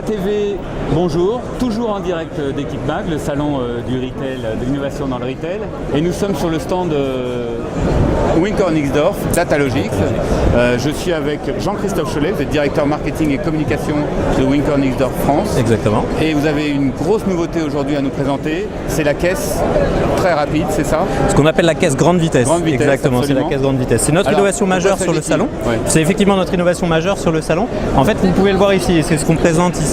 TV, bonjour, toujours en direct d'Equipe Mag, le salon du retail, de l'innovation dans le retail. Et nous sommes sur le stand Winkor-Nixdorf, Datalogix. Je suis avec Jean-Christophe Cholet, vous êtes directeur marketing et communication de Winkor-Nixdorf France. Exactement. Et vous avez une grosse nouveauté aujourd'hui à nous présenter, c'est la caisse très rapide, c'est ça? Ce qu'on appelle la caisse grande vitesse. Grande vitesse, exactement, c'est la caisse grande vitesse. C'est notre innovation majeure sur le salon. Ouais. C'est effectivement notre innovation majeure sur le salon. En fait, vous pouvez le voir ici, et c'est ce qu'on présente ici.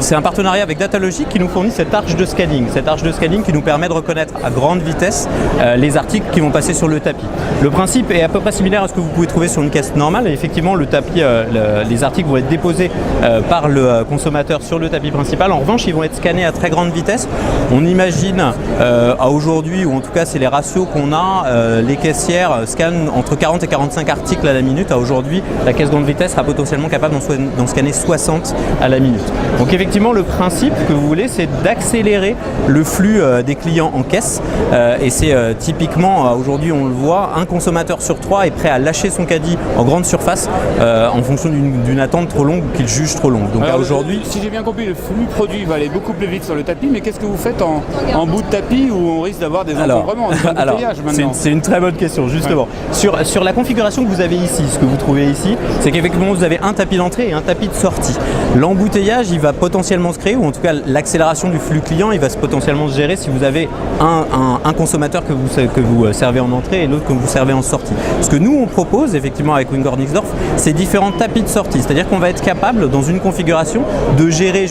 C'est un partenariat avec Datalogix qui nous fournit cette arche de scanning. Cette arche de scanning qui nous permet de reconnaître à grande vitesse les articles qui vont passer sur le tapis. Le principe est à peu près similaire à ce que vous pouvez trouver sur une caisse normale. Et effectivement, le tapis, les articles vont être déposés par le consommateur sur le tapis principal. En revanche, ils vont être scannés à très grande vitesse. On imagine à aujourd'hui, ou en tout cas c'est les ratios qu'on a, les caissières scannent entre 40 et 45 articles à la minute. À aujourd'hui, la caisse grande vitesse sera potentiellement capable d'en scanner 60 à la minute. Donc effectivement, le principe que vous voulez, c'est d'accélérer le flux des clients en caisse. Et c'est typiquement, aujourd'hui on le voit, un consommateur sur 3 est prêt à lâcher son caddie en grande surface en fonction d'une attente trop longue qu'il juge trop longue. Donc aujourd'hui, si j'ai bien compris, le flux produit va aller beaucoup plus vite sur le tapis, mais qu'est-ce que vous faites en bout de tapis où on risque d'avoir des encombrements, c'est une très bonne question, justement. Ouais. Sur la configuration que vous avez ici, ce que vous trouvez ici, c'est qu'effectivement vous avez un tapis d'entrée et un tapis de sortie. L'embouteillage, il va potentiellement se créer, ou en tout cas l'accélération du flux client, il va potentiellement se gérer si vous avez un consommateur que vous servez en entrée et l'autre que vous servez en sortie. Ce que nous on propose effectivement avec Winkor-Nixdorf, c'est différents tapis de sortie, c'est-à-dire qu'on va être capable dans une configuration de gérer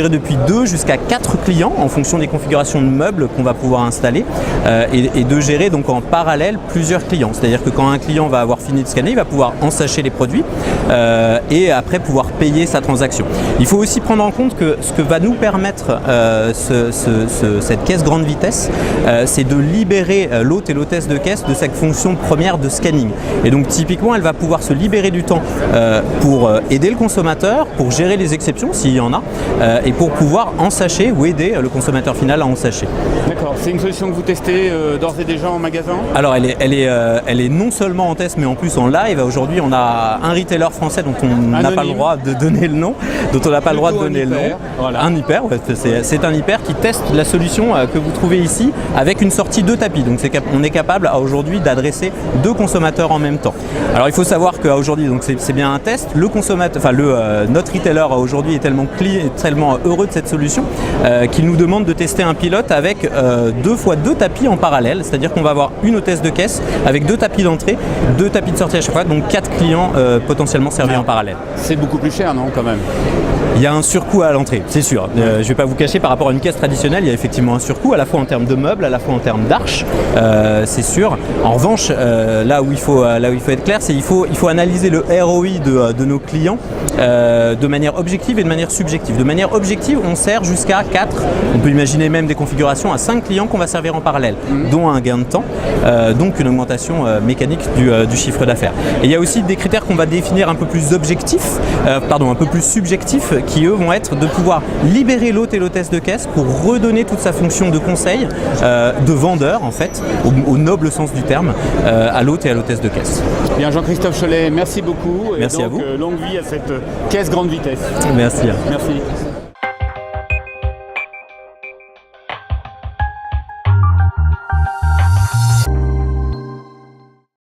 depuis 2 jusqu'à 4 clients en fonction des configurations de meubles qu'on va pouvoir installer et de gérer donc en parallèle plusieurs clients. C'est-à-dire que quand un client va avoir fini de scanner, il va pouvoir ensacher les produits et après pouvoir payer sa transaction. Il faut aussi prendre en compte que ce que va nous permettre cette caisse grande vitesse, c'est de libérer l'hôte et l'hôtesse de caisse de sa fonction première de scanning. Et donc typiquement, elle va pouvoir se libérer du temps pour aider le consommateur, pour gérer les exceptions s'il y en a, et pour pouvoir ensacher ou aider le consommateur final à ensacher. D'accord, c'est une solution que vous testez d'ores et déjà en magasin? Alors elle est non seulement en test mais en plus en live. Aujourd'hui on a un retailer français dont on n'a pas le droit de donner le nom, Voilà. Un hyper, ouais, c'est un hyper qui teste la solution que vous trouvez ici avec une sortie de tapis. Donc on est capable aujourd'hui d'adresser 2 consommateurs en même temps. Alors il faut savoir qu'aujourd'hui donc c'est bien un test. Le consommateur, notre retailer aujourd'hui est tellement heureux de cette solution qu'il nous demande de tester un pilote avec 2 fois 2 tapis en parallèle, c'est-à-dire qu'on va avoir une hôtesse de caisse avec 2 tapis d'entrée, 2 tapis de sortie à chaque fois, donc 4 clients potentiellement servis en parallèle. C'est beaucoup plus cher, non, quand même? Il y a un surcoût à l'entrée, c'est sûr. Je ne vais pas vous cacher, par rapport à une caisse traditionnelle, il y a effectivement un surcoût, à la fois en termes de meubles, à la fois en termes d'arches, c'est sûr. En revanche, là où il faut être clair, c'est qu'il faut analyser le ROI de nos clients de manière objective et de manière subjective. De manière objective, on sert jusqu'à 4, on peut imaginer même des configurations à 5 clients qu'on va servir en parallèle, dont un gain de temps, donc une augmentation mécanique du chiffre d'affaires. Et il y a aussi des critères qu'on va définir un peu plus un peu plus subjectifs, qui eux vont être de pouvoir libérer l'hôte et l'hôtesse de caisse pour redonner toute sa fonction de conseil, de vendeur en fait, au noble sens du terme, à l'hôte et à l'hôtesse de caisse. Bien, Jean-Christophe Cholet, merci beaucoup. Merci et donc, à vous. Longue vie à cette caisse grande vitesse. Merci. Merci.